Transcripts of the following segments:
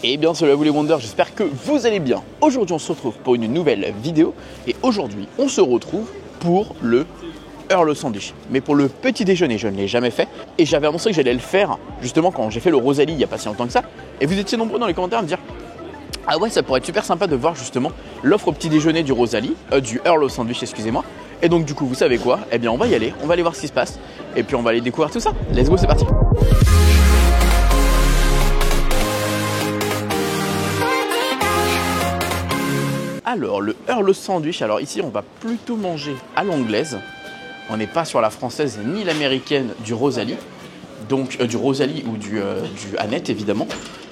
Eh bien salut à vous les Wonders, j'espère que vous allez bien. Aujourd'hui on se retrouve pour une nouvelle vidéo et aujourd'hui on se retrouve pour le Earl Sandwich. Mais pour le petit déjeuner, je ne l'ai jamais fait et j'avais annoncé que j'allais le faire justement quand j'ai fait le Rosalie il n'y a pas si longtemps que ça. Et vous étiez nombreux dans les commentaires à me dire ah ouais, ça pourrait être super sympa de voir justement l'offre au petit déjeuner du Rosalie, du Earl Sandwich, excusez-moi. Et donc du coup vous savez quoi, eh bien on va y aller, on va aller voir ce qui se passe et puis on va aller découvrir tout ça. Let's go, c'est parti. Alors, le Earl Sandwich, alors ici on va plutôt manger à l'anglaise. On n'est pas sur la française ni l'américaine du Rosalie. Donc du Rosalie ou du Annette évidemment.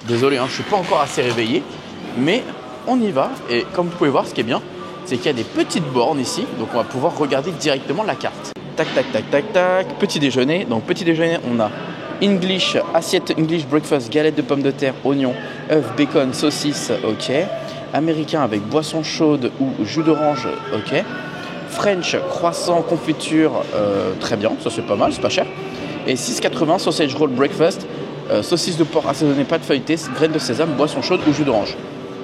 Désolé, je ne suis pas encore assez réveillé. Mais on y va. Et comme vous pouvez voir, ce qui est bien, c'est qu'il y a des petites bornes ici. Donc on va pouvoir regarder directement la carte. Tac, tac, tac, tac, tac. Petit déjeuner. Donc petit déjeuner, on a English, assiette English breakfast, galette de pommes de terre, oignons, œufs, bacon, saucisse, ok. Américain avec boisson chaude ou jus d'orange, ok. French, croissant, confiture, très bien, ça c'est pas mal, c'est pas cher. Et 6,80 sausage roll breakfast, saucisse de porc assaisonnée, pâte feuilletée, graines de sésame, boisson chaude ou jus d'orange.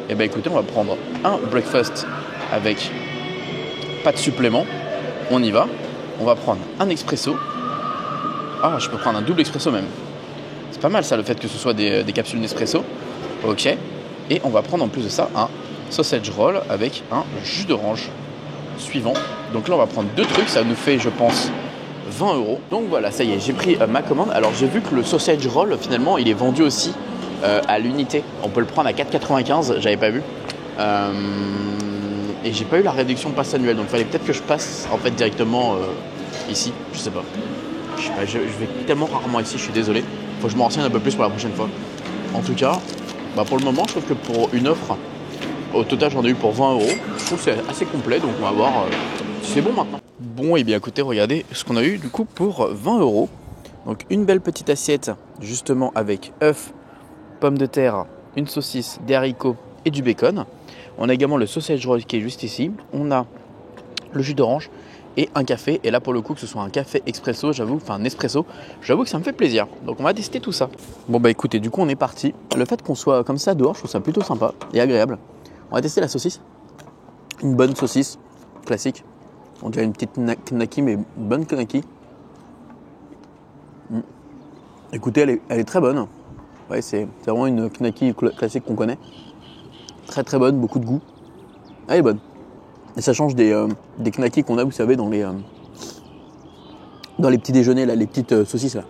Et bien écoutez, on va prendre un breakfast avec pas de supplément, on y va. On va prendre un expresso. Ah, je peux prendre un double expresso même. C'est pas mal ça, le fait que ce soit des capsules d'espresso, ok. Et on va prendre en plus de ça un sausage roll avec un jus d'orange suivant. Donc là, on va prendre deux trucs. Ça nous fait, je pense, 20 €. Donc voilà, ça y est, j'ai pris ma commande. Alors, j'ai vu que le sausage roll, finalement, il est vendu aussi à l'unité. On peut le prendre à 4,95 €. J'avais pas vu. Et j'ai pas eu la réduction passe annuelle. Donc, il fallait peut-être que je passe en fait directement ici. Je sais pas. Je vais tellement rarement ici, je suis désolé. Faut que je me renseigne un peu plus pour la prochaine fois. En tout cas, pour le moment, je trouve que pour une offre, au total, j'en ai eu pour 20 €. Je trouve que c'est assez complet, donc on va voir si c'est bon maintenant. Bon, et bien écoutez, regardez ce qu'on a eu du coup pour 20 €. Donc une belle petite assiette, justement avec œufs, pommes de terre, une saucisse, des haricots et du bacon. On a également le sausage roll qui est juste ici. On a le jus d'orange et un café. Et là, pour le coup, que ce soit un café expresso, un espresso, j'avoue que ça me fait plaisir. Donc, on va tester tout ça. Bon, bah écoutez, du coup, on est parti. Le fait qu'on soit comme ça dehors, je trouve ça plutôt sympa et agréable. On va tester la saucisse. Une bonne saucisse classique. On dirait une petite knacky, mais bonne knacky. Écoutez, elle est très bonne. Ouais, c'est vraiment une knacky classique qu'on connaît. Très très bonne, beaucoup de goût. Elle est bonne. Et ça change des knackis qu'on a, vous savez, dans les petits déjeuners, là, les petites saucisses là.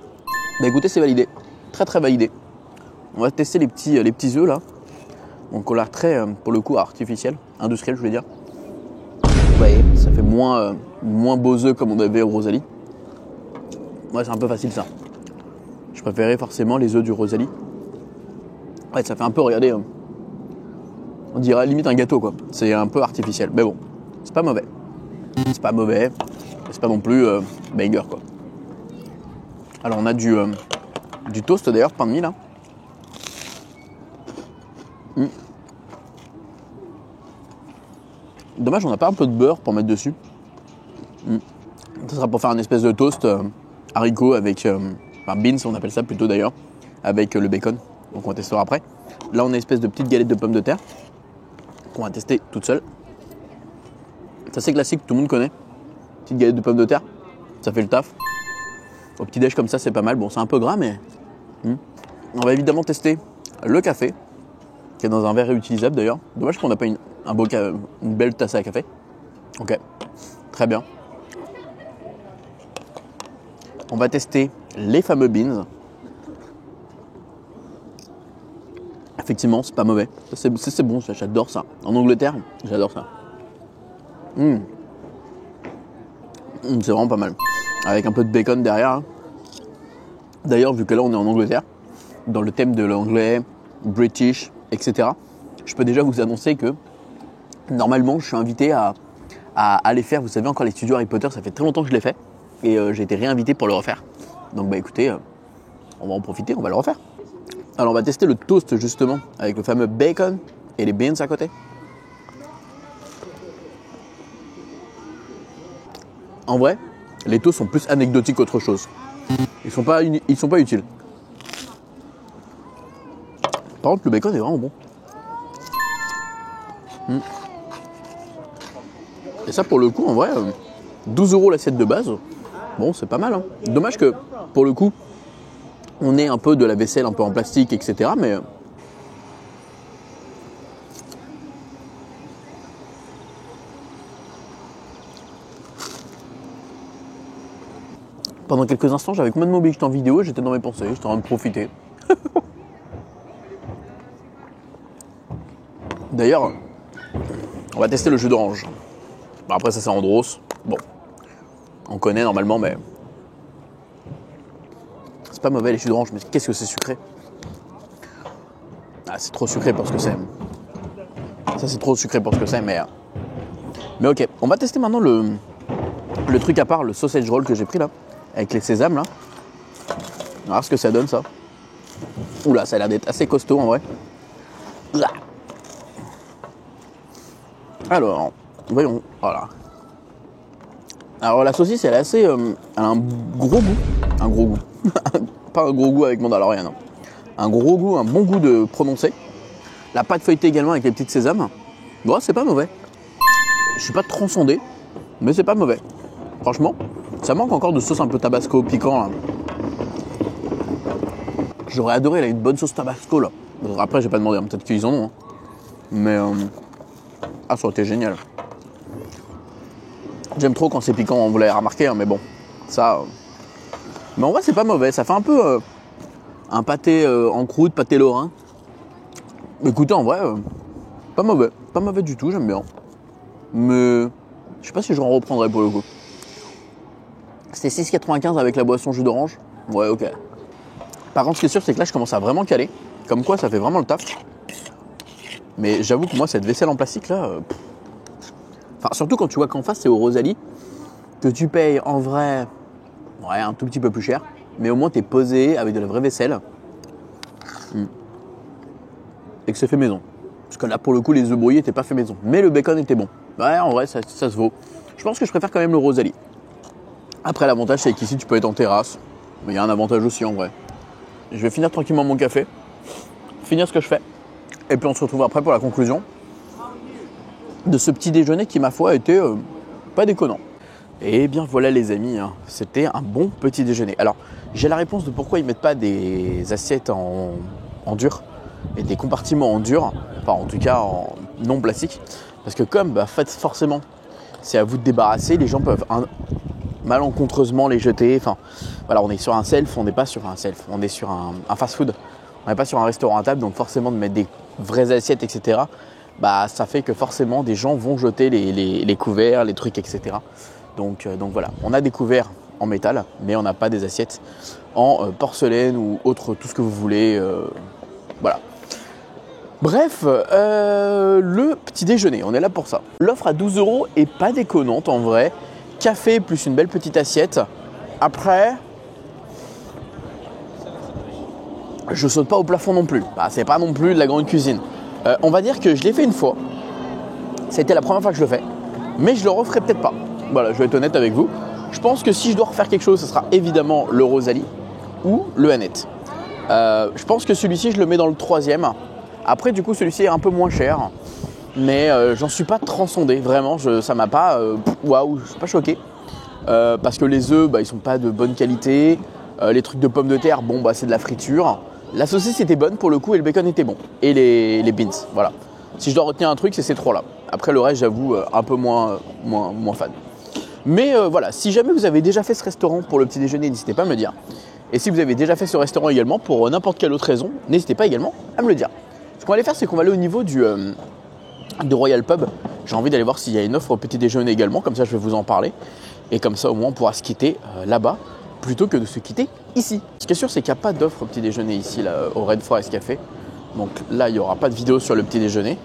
Bah écoutez, c'est validé. Très très validé. On va tester les petits œufs là. Donc on l'a très, pour le coup, artificiel, industriel, je voulais dire. Vous voyez, ça fait moins beaux œufs comme on avait au Rosalie. Ouais, c'est un peu facile ça. Je préférais forcément les œufs du Rosalie. Ouais, ça fait un peu, regardez, on dirait limite un gâteau quoi. C'est un peu artificiel, mais bon. C'est pas mauvais. C'est pas mauvais. C'est pas non plus banger quoi. Alors on a du toast d'ailleurs, pain de mie là. Dommage, on n'a pas un peu de beurre pour mettre dessus. Ça sera pour faire une espèce de toast haricot avec beans, on appelle ça plutôt d'ailleurs, avec le bacon. Donc on testera après. Là on a une espèce de petite galette de pommes de terre qu'on va tester toute seule. C'est assez classique, tout le monde connaît. Petite galette de pommes de terre, ça fait le taf. Au petit déj comme ça, c'est pas mal. Bon, c'est un peu gras, mais on va évidemment tester le café, qui est dans un verre réutilisable d'ailleurs. Dommage qu'on n'a pas une belle tasse à café. Ok, très bien. On va tester les fameux beans. Effectivement, c'est pas mauvais. C'est bon, j'adore ça. En Angleterre, j'adore ça. C'est vraiment pas mal. Avec un peu de bacon derrière. D'ailleurs, vu que là on est en Angleterre, dans le thème de l'anglais, British, etc., je peux déjà vous annoncer que normalement je suis invité à aller faire, vous savez encore les studios Harry Potter, ça fait très longtemps que je l'ai fait. Et j'ai été réinvité pour le refaire. Donc bah écoutez, on va en profiter, on va le refaire. Alors on va tester le toast justement, avec le fameux bacon et les beans à côté. En vrai, les toasts sont plus anecdotiques qu'autre chose. Ils sont pas utiles. Par contre, le bacon est vraiment bon. Et ça, pour le coup, en vrai, 12 € l'assiette de base, bon, c'est pas mal. Hein. Dommage que, pour le coup, on ait un peu de la vaisselle un peu en plastique, etc. Mais pendant quelques instants, j'avais complètement oublié que j'étais en vidéo, j'étais dans mes pensées, j'étais en train de profiter. D'ailleurs, on va tester le jus d'orange. Bon, après, ça c'est Andros. Bon, on connaît normalement, mais c'est pas mauvais les jus d'orange, mais qu'est-ce que c'est sucré? Ah, c'est trop sucré pour ce que c'est. Ça, c'est trop sucré pour ce que c'est, mais ok. On va tester maintenant le truc à part, le sausage roll que j'ai pris là, avec les sésames là. On va voir ce que ça donne ça. Oula, ça a l'air d'être assez costaud en vrai. Alors, voyons, voilà. Alors la saucisse, elle est assez, elle a un gros goût, pas un gros goût avec Mandalorian, non. Un gros goût, un bon goût de prononcé. La pâte feuilletée également avec les petites sésames. Bon, c'est pas mauvais. Je suis pas transcendé, mais c'est pas mauvais. Franchement, ça manque encore de sauce un peu tabasco piquant là. J'aurais adoré là, une bonne sauce tabasco là. Après, j'ai pas demandé, hein, peut-être qu'ils en ont. Hein. Mais ah, ça aurait été génial. J'aime trop quand c'est piquant, vous l'avez remarqué, hein, mais bon, ça. Mais en vrai, c'est pas mauvais. Ça fait un peu un pâté en croûte, pâté lorrain. Écoutez, en vrai, pas mauvais du tout, j'aime bien. Mais je sais pas si je en reprendrai pour le coup. C'était 6,95 avec la boisson jus d'orange. Ouais, ok. Par contre, ce qui est sûr, c'est que là, je commence à vraiment caler. Comme quoi, ça fait vraiment le taf. Mais j'avoue que moi, cette vaisselle en plastique là, enfin, surtout quand tu vois qu'en face c'est au Rosalie, que tu payes en vrai, ouais, un tout petit peu plus cher, mais au moins t'es posé avec de la vraie vaisselle. Et que c'est fait maison. Parce que là, pour le coup, les œufs brouillés n'étaient pas fait maison. Mais le bacon était bon. Ouais, en vrai, ça se vaut. Je pense que je préfère quand même le Rosalie. Après, l'avantage, c'est qu'ici, tu peux être en terrasse. Mais il y a un avantage aussi, en vrai. Je vais finir tranquillement mon café, finir ce que je fais. Et puis, on se retrouve après pour la conclusion de ce petit déjeuner qui, ma foi, était pas déconnant. Et bien, voilà, les amis, hein, c'était un bon petit déjeuner. Alors, j'ai la réponse de pourquoi ils ne mettent pas des assiettes en dur et des compartiments en dur, enfin en tout cas en non plastique, parce que comme forcément c'est à vous de débarrasser, les gens peuvent malencontreusement les jeter. Enfin voilà, on est sur un self, on n'est pas sur un self, on est sur un fast food, on n'est pas sur un restaurant à table, donc forcément de mettre des vraies assiettes, etc. Ça fait que forcément des gens vont jeter les couverts, les trucs, etc. Donc voilà, on a des couverts en métal, mais on n'a pas des assiettes en porcelaine ou autre, tout ce que vous voulez. Voilà. Bref, le petit déjeuner, on est là pour ça. L'offre à 12 € est pas déconnante en vrai. Café plus une belle petite assiette. Après, je saute pas au plafond non plus. C'est pas non plus de la grande cuisine. On va dire que je l'ai fait une fois. C'était la première fois que je le fais. Mais je le referai peut-être pas. Voilà, je vais être honnête avec vous. Je pense que si je dois refaire quelque chose, ce sera évidemment le Rosalie ou le Annette. Je pense que celui-ci, je le mets dans le 3e. Après, du coup, celui-ci est un peu moins cher. Mais j'en suis pas transcendé. Vraiment, ça m'a pas... Waouh, je suis pas choqué. Parce que les œufs, ils sont pas de bonne qualité. Les trucs de pommes de terre, c'est de la friture. La saucisse était bonne pour le coup et le bacon était bon. Et les beans, voilà. Si je dois retenir un truc, c'est ces trois-là. Après, le reste, j'avoue, un peu moins fan. Mais voilà, si jamais vous avez déjà fait ce restaurant pour le petit déjeuner, n'hésitez pas à me le dire. Et si vous avez déjà fait ce restaurant également pour n'importe quelle autre raison, n'hésitez pas également à me le dire. Ce qu'on va aller faire, c'est qu'on va aller au niveau de Royal Pub. J'ai envie d'aller voir s'il y a une offre au petit déjeuner également, comme ça je vais vous en parler. Et comme ça au moins on pourra se quitter là-bas plutôt que de se quitter ici. Ce qui est sûr, c'est qu'il n'y a pas d'offre au petit déjeuner ici là, au Red Forest Café. Donc là, il n'y aura pas de vidéo sur le petit déjeuner.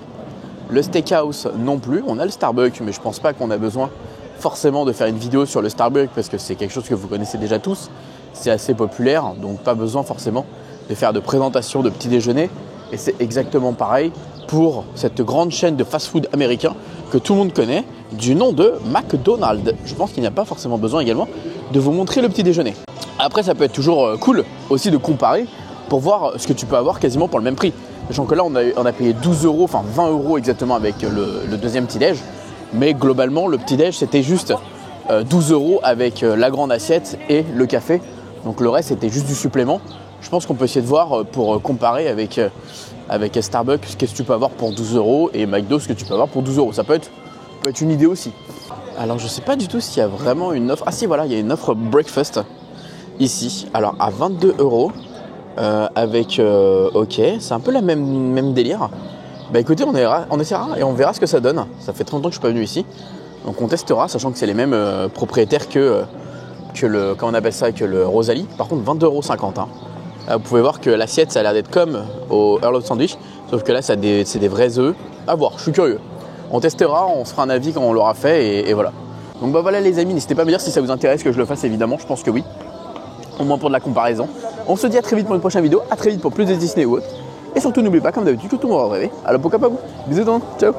Le steakhouse non plus. On a le Starbucks, mais je pense pas qu'on a besoin forcément de faire une vidéo sur le Starbucks parce que c'est quelque chose que vous connaissez déjà tous. C'est assez populaire, donc pas besoin forcément de faire de présentation de petit déjeuner. Et c'est exactement pareil pour cette grande chaîne de fast-food américain que tout le monde connaît, du nom de McDonald's. Je pense qu'il n'y a pas forcément besoin également de vous montrer le petit déjeuner. Après, ça peut être toujours cool aussi de comparer pour voir ce que tu peux avoir quasiment pour le même prix. Sachant que là, on a payé 12 €, enfin 20 € exactement avec le deuxième petit-déj. Mais globalement, le petit-déj, c'était juste 12 € avec la grande assiette et le café. Donc le reste, c'était juste du supplément. Je pense qu'on peut essayer de voir pour comparer avec Starbucks, qu'est-ce que tu peux avoir pour 12 € et McDo, ce que tu peux avoir pour 12 €. Ça peut être une idée aussi. Alors, je ne sais pas du tout s'il y a vraiment une offre. Ah si, voilà, il y a une offre breakfast ici. Alors, à 22 € avec... ok, c'est un peu la même délire. Bah écoutez, on essaiera et on verra ce que ça donne. Ça fait 30 ans que je suis pas venu ici. Donc on testera, sachant que c'est les mêmes propriétaires que le... Comment on appelle ça, que le Rosalie. Par contre, 22,50 €. Hein. Là, vous pouvez voir que l'assiette, ça a l'air d'être comme au Earl of Sandwich. Sauf que là, c'est des vrais œufs. À voir, je suis curieux. On testera, on se fera un avis quand on l'aura fait et voilà. Donc bah voilà les amis, n'hésitez pas à me dire si ça vous intéresse que je le fasse évidemment, je pense que oui. Au moins pour de la comparaison. On se dit à très vite pour une prochaine vidéo, à très vite pour plus de Disney ou autre. Et surtout n'oubliez pas comme d'habitude que tout le monde va rêver. Alors pourquoi pas vous. Bisous tout le monde, ciao.